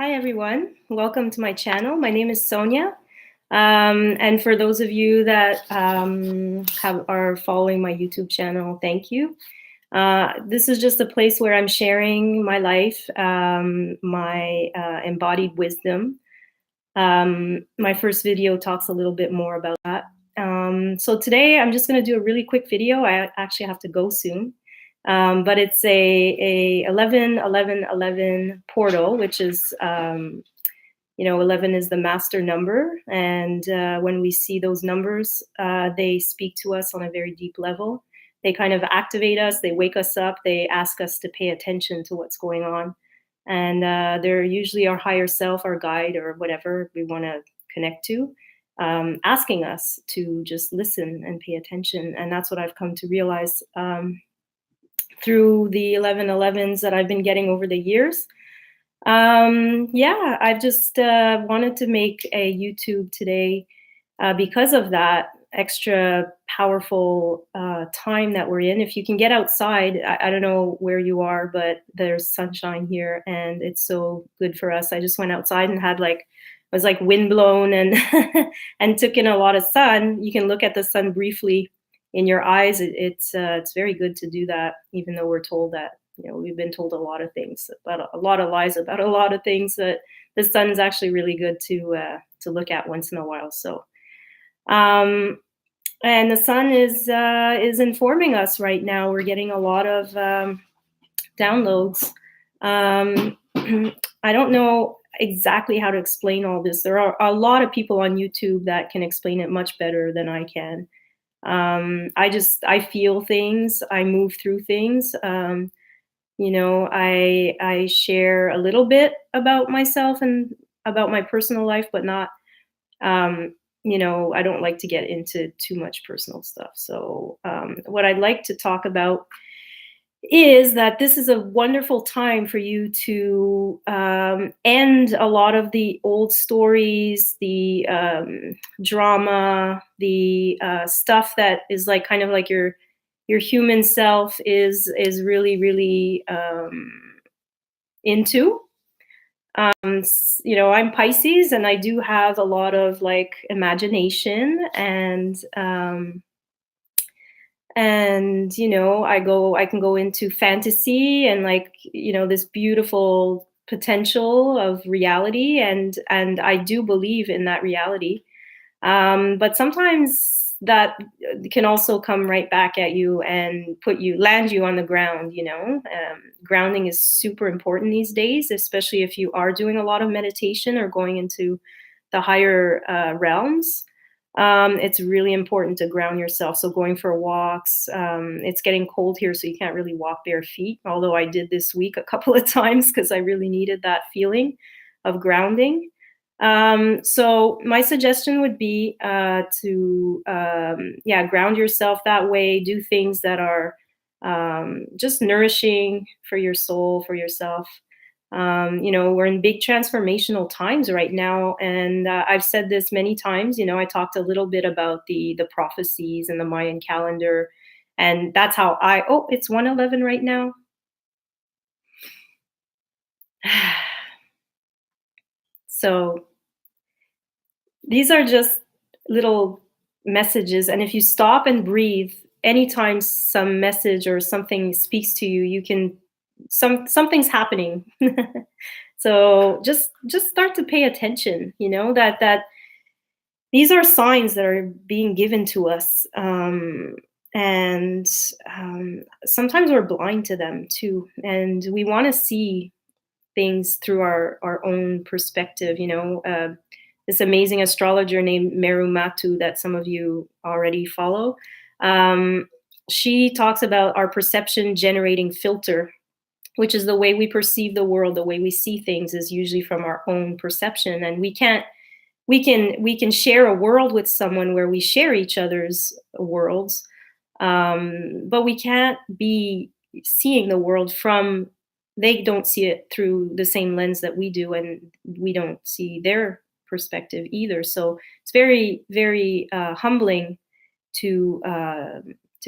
Hi, everyone. Welcome to my channel. My name is Sonia. And for those of you that are following my YouTube channel, thank you. This is just a place where I'm sharing my life, my embodied wisdom. My first video talks a little bit more about that. So today I'm just going to do a really quick video. I actually have to go soon. But it's a 11 11 11 portal, which is 11 is the master number, and when we see those numbers, they speak to us on a very deep level. They kind of activate us, they wake us up, they ask us to pay attention to what's going on, and they're usually our higher self, our guide, or whatever we want to connect to, asking us to just listen and pay attention. And that's what I've come to realize through the 1111s that I've been getting over the years. Yeah, I've just wanted to make a YouTube today because of that extra powerful time that we're in. If you can get outside, I don't know where you are, but there's sunshine here and it's so good for us. I just went outside and had was like windblown and and took in a lot of sun. You can look at the sun briefly in your eyes. It's very good to do that, even though we're told that we've been told a lot of things about a lot of lies about a lot of things, that the sun is actually really good to look at once in a while. So and the sun is informing us right now. We're getting a lot of downloads. I don't know exactly how to explain all this. There are a lot of people on YouTube that can explain it much better than I can. I feel things, I move through things. I share a little bit about myself and about my personal life, but not, I don't like to get into too much personal stuff. So what I'd like to talk about is that this is a wonderful time for you to end a lot of the old stories, the drama, the stuff that is like kind of like your human self is really really into. I'm Pisces, and I do have a lot of like imagination, and I can go into fantasy and like this beautiful potential of reality, and I do believe in that reality. But sometimes that can also come right back at you and land you on the ground. Grounding is super important these days, especially if you are doing a lot of meditation or going into the higher realms. It's really important to ground yourself. So going for walks. It's getting cold here, so you can't really walk bare feet. Although I did this week a couple of times because I really needed that feeling of grounding. So my suggestion would be to ground yourself that way. Do things that are just nourishing for your soul, for yourself. We're in big transformational times right now, and I've said this many times. I talked a little bit about the prophecies and the Mayan calendar, and that's how it's 1:11 right now. So these are just little messages, and if you stop and breathe anytime some message or something speaks to you, you can something's happening. So just start to pay attention, that these are signs that are being given to us. And sometimes we're blind to them too, and we want to see things through our own perspective. This amazing astrologer named Meru Matu that some of you already follow. She talks about our perception generating filter, which is the way we perceive the world, the way we see things is usually from our own perception. And we can share a world with someone where we share each other's worlds, but we can't be seeing the world from, they don't see it through the same lens that we do, and we don't see their perspective either. So it's very, very humbling to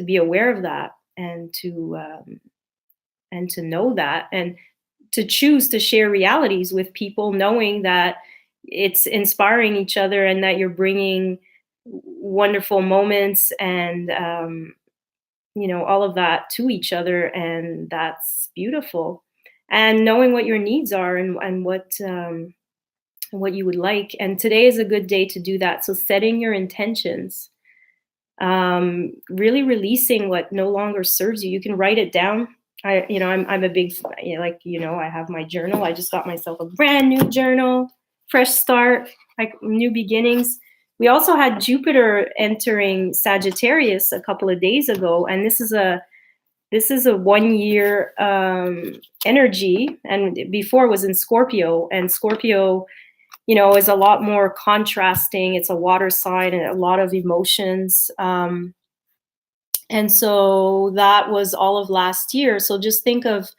be aware of that, and to know that. And to choose to share realities with people, knowing that it's inspiring each other and that you're bringing wonderful moments and all of that to each other, and that's beautiful. And knowing what your needs are, and what you would like. And today is a good day to do that. So setting your intentions, really releasing what no longer serves you. You can write it down. I'm a big, I have my journal. I just got myself a brand new journal, fresh start, like new beginnings. We also had Jupiter entering Sagittarius a couple of days ago, and this is a 1 year energy, and before it was in Scorpio, and Scorpio, is a lot more contrasting. It's a water sign and a lot of emotions. And so that was all of last year. So just think of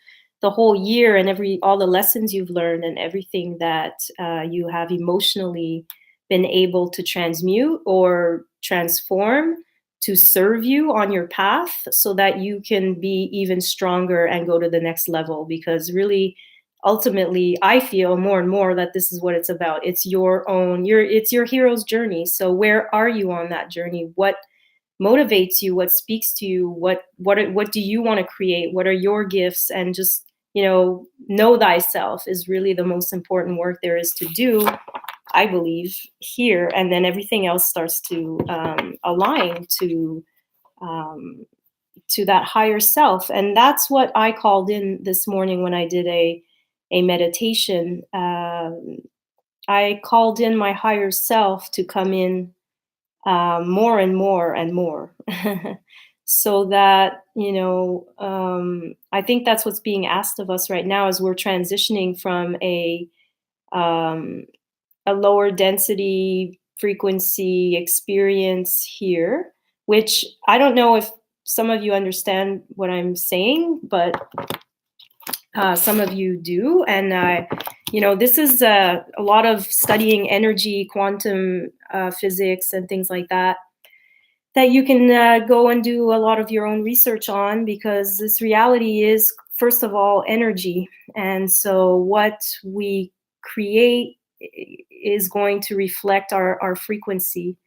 the whole year and all the lessons you've learned and everything that you have emotionally been able to transmute or transform to serve you on your path, so that you can be even stronger and go to the next level. Because really, ultimately, I feel more and more that this is what it's about. It's it's your hero's journey. So where are you on that journey? What motivates you? What speaks to you? What do you want to create? What are your gifts? And just, know thyself is really the most important work there is to do, I believe, here. And then everything else starts to align to that higher self. And that's what I called in this morning when I did a meditation. I called in my higher self to come in more and more and more. So that, I think that's what's being asked of us right now, as we're transitioning from um, a lower density frequency experience here, which I don't know if some of you understand what I'm saying, but some of you do. And, this is a lot of studying energy, quantum physics, and things like that you can go and do a lot of your own research on, because this reality is, first of all, energy. And so what we create is going to reflect our frequency.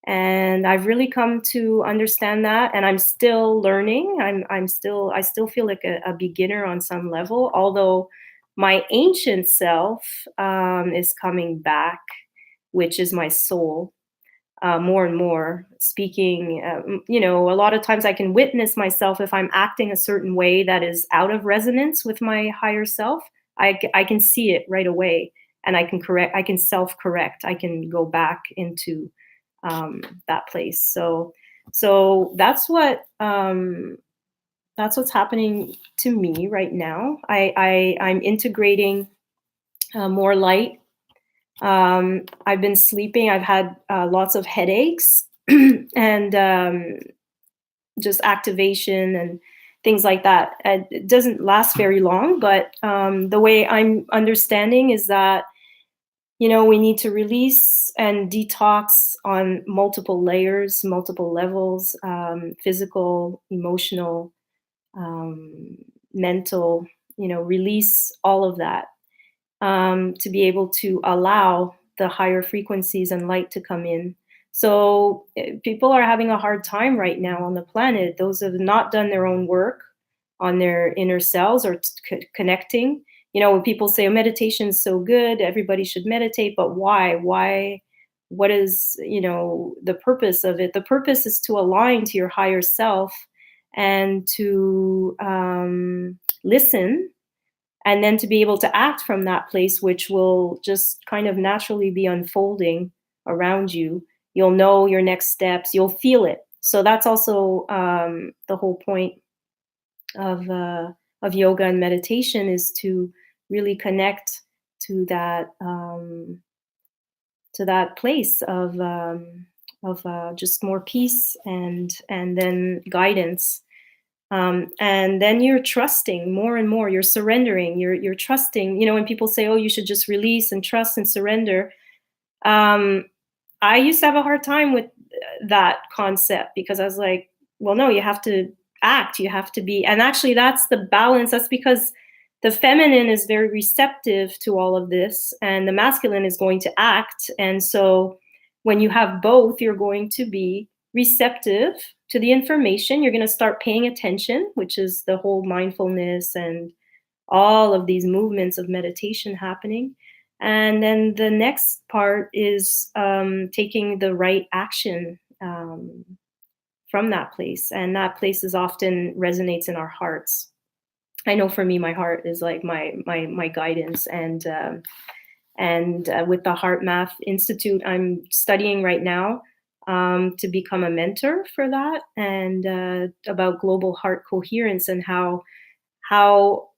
And I've really come to understand that, and I'm still learning. I still feel like a beginner on some level, although my ancient self is coming back, which is my soul. More and more speaking, a lot of times I can witness myself if I'm acting a certain way that is out of resonance with my higher self. I can see it right away, and I can self-correct. I can go back into that place. So that's what's happening to me right now. I'm integrating more light. I've been sleeping. I've had lots of headaches and just activation and things like that. It doesn't last very long, but the way I'm understanding is that, we need to release and detox on multiple layers, multiple levels, physical, emotional, mental, release all of that, to be able to allow the higher frequencies and light to come in. So people are having a hard time right now on the planet. Those have not done their own work on their inner selves or connecting. When people say, oh, meditation is so good, everybody should meditate, but why? What is, the purpose of it? The purpose is to align to your higher self and to listen, and then to be able to act from that place, which will just kind of naturally be unfolding around you. You'll know your next steps. You'll feel it. So that's also the whole point of yoga and meditation, is to really connect to that place of just more peace and then guidance. And then you're trusting more and more. You're surrendering. You're trusting. When people say, "Oh, you should just release and trust and surrender," I used to have a hard time with that concept, because I was like, "Well, no, you have to act. You have to be." And actually, that's the balance. That's because the feminine is very receptive to all of this, and the masculine is going to act. And so when you have both, you're going to be receptive to the information. You're going to start paying attention, which is the whole mindfulness and all of these movements of meditation happening. And then the next part is taking the right action from that place. And that place is often resonates in our hearts. I know for me, my heart is like my guidance, and with the Heart Math Institute, I'm studying right now to become a mentor for that, and about global heart coherence and how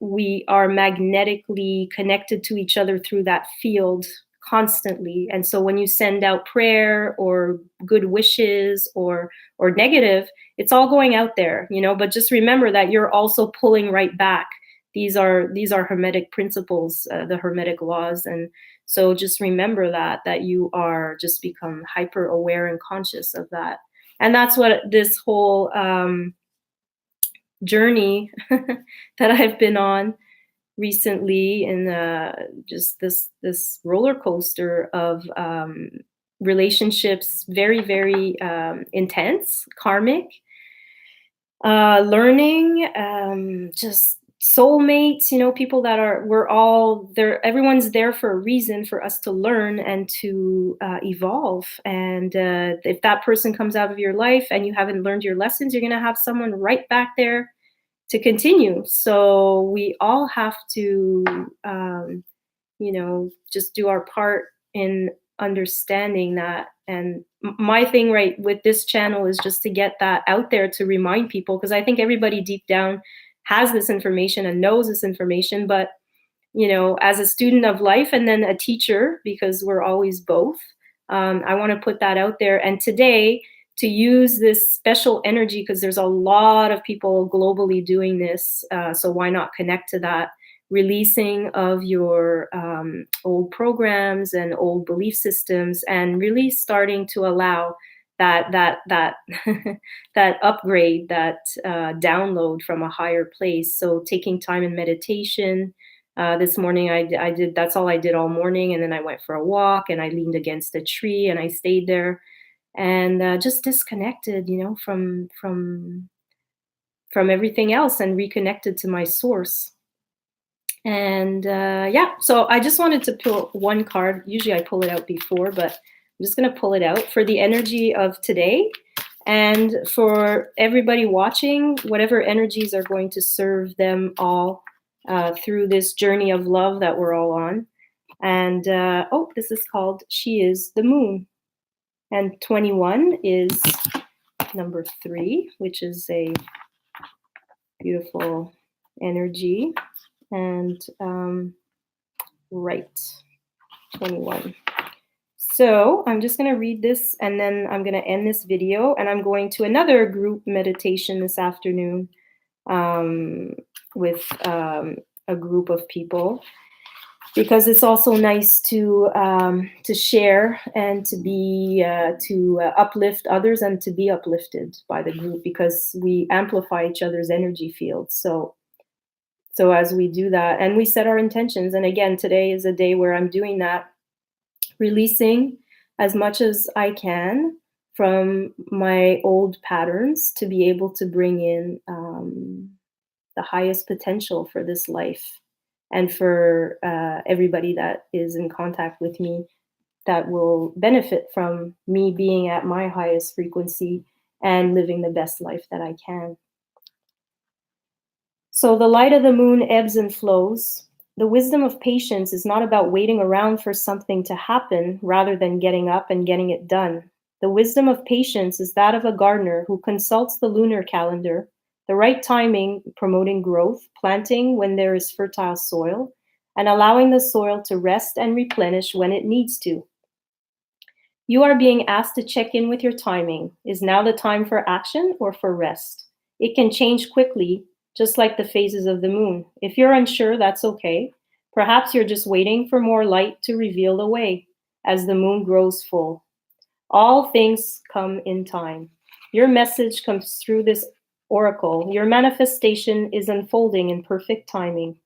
we are magnetically connected to each other through that field constantly. And so when you send out prayer or good wishes or negative, it's all going out there, but just remember that you're also pulling right back. These are hermetic principles, the hermetic laws. And so just remember that you are just become hyper aware and conscious of that. And that's what this whole journey that I've been on recently, in just this roller coaster of relationships, very, very intense, karmic, learning, just soulmates, people that we're all there. Everyone's there for a reason, for us to learn and to evolve. And if that person comes out of your life and you haven't learned your lessons, you're going to have someone right back there to continue. So we all have to, just do our part in understanding that. And my thing right with this channel is just to get that out there, to remind people, because I think everybody deep down has this information and knows this information. But, as a student of life and then a teacher, because we're always both, I want to put that out there. And today, to use this special energy, because there's a lot of people globally doing this. So why not connect to that releasing of your old programs and old belief systems, and really starting to allow that that upgrade, that download from a higher place. So taking time in meditation. This morning I did, that's all I did all morning. And then I went for a walk and I leaned against a tree and I stayed there and just disconnected, from everything else, and reconnected to my source. And so I just wanted to pull one card. Usually I pull it out before, but I'm just going to pull it out for the energy of today, and for everybody watching, whatever energies are going to serve them all through this journey of love that we're all on. And this is called She is the Moon. And 21 is number 3, which is a beautiful energy. And right, 21. So I'm just going to read this, and then I'm going to end this video, and I'm going to another group meditation this afternoon with a group of people, because it's also nice to share and to be to uplift others and to be uplifted by the group, because we amplify each other's energy fields. So as we do that, and we set our intentions, and again, today is a day where I'm doing that, releasing as much as I can from my old patterns to be able to bring in the highest potential for this life, and for everybody that is in contact with me, that will benefit from me being at my highest frequency and living the best life that I can. So the light of the moon ebbs and flows. The wisdom of patience is not about waiting around for something to happen rather than getting up and getting it done. The wisdom of patience is that of a gardener who consults the lunar calendar, the right timing promoting growth, planting when there is fertile soil, and allowing the soil to rest and replenish when it needs to. You are being asked to check in with your timing. Is now the time for action or for rest? It can change quickly, just like the phases of the moon. If you're unsure, that's okay. Perhaps you're just waiting for more light to reveal the way as the moon grows full. All things come in time. Your message comes through this oracle. Your manifestation is unfolding in perfect timing.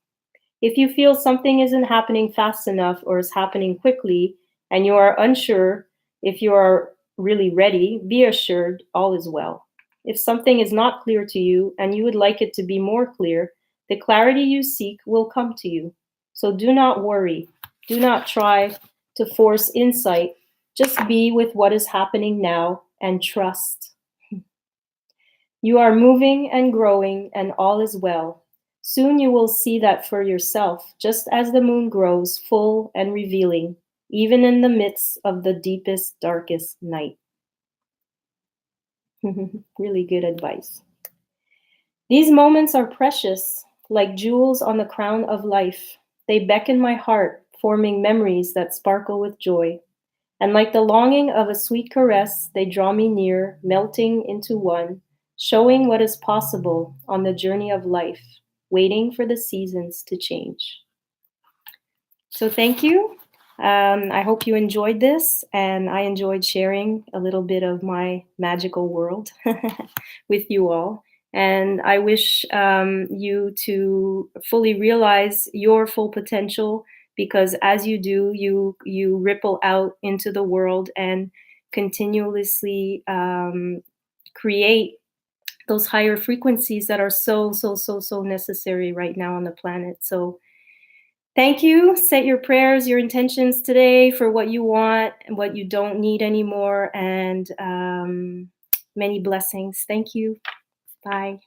If you feel something isn't happening fast enough or is happening quickly and you are unsure if you are really ready, be assured all is well. If something is not clear to you and you would like it to be more clear, the clarity you seek will come to you. So do not worry. Do not try to force insight. Just be with what is happening now and trust. You are moving and growing, and all is well. Soon you will see that for yourself, just as the moon grows full and revealing, even in the midst of the deepest, darkest night. Really good advice. These moments are precious, like jewels on the crown of life. They beckon my heart, forming memories that sparkle with joy. And like the longing of a sweet caress, they draw me near, melting into one, showing what is possible on the journey of life, waiting for the seasons to change. So, thank you. I hope you enjoyed this, and I enjoyed sharing a little bit of my magical world with you all. And I wish you to fully realize your full potential, because as you do, you ripple out into the world and continuously create those higher frequencies that are so necessary right now on the planet. So thank you. Set your prayers, your intentions today for what you want and what you don't need anymore, and many blessings. Thank you. Bye.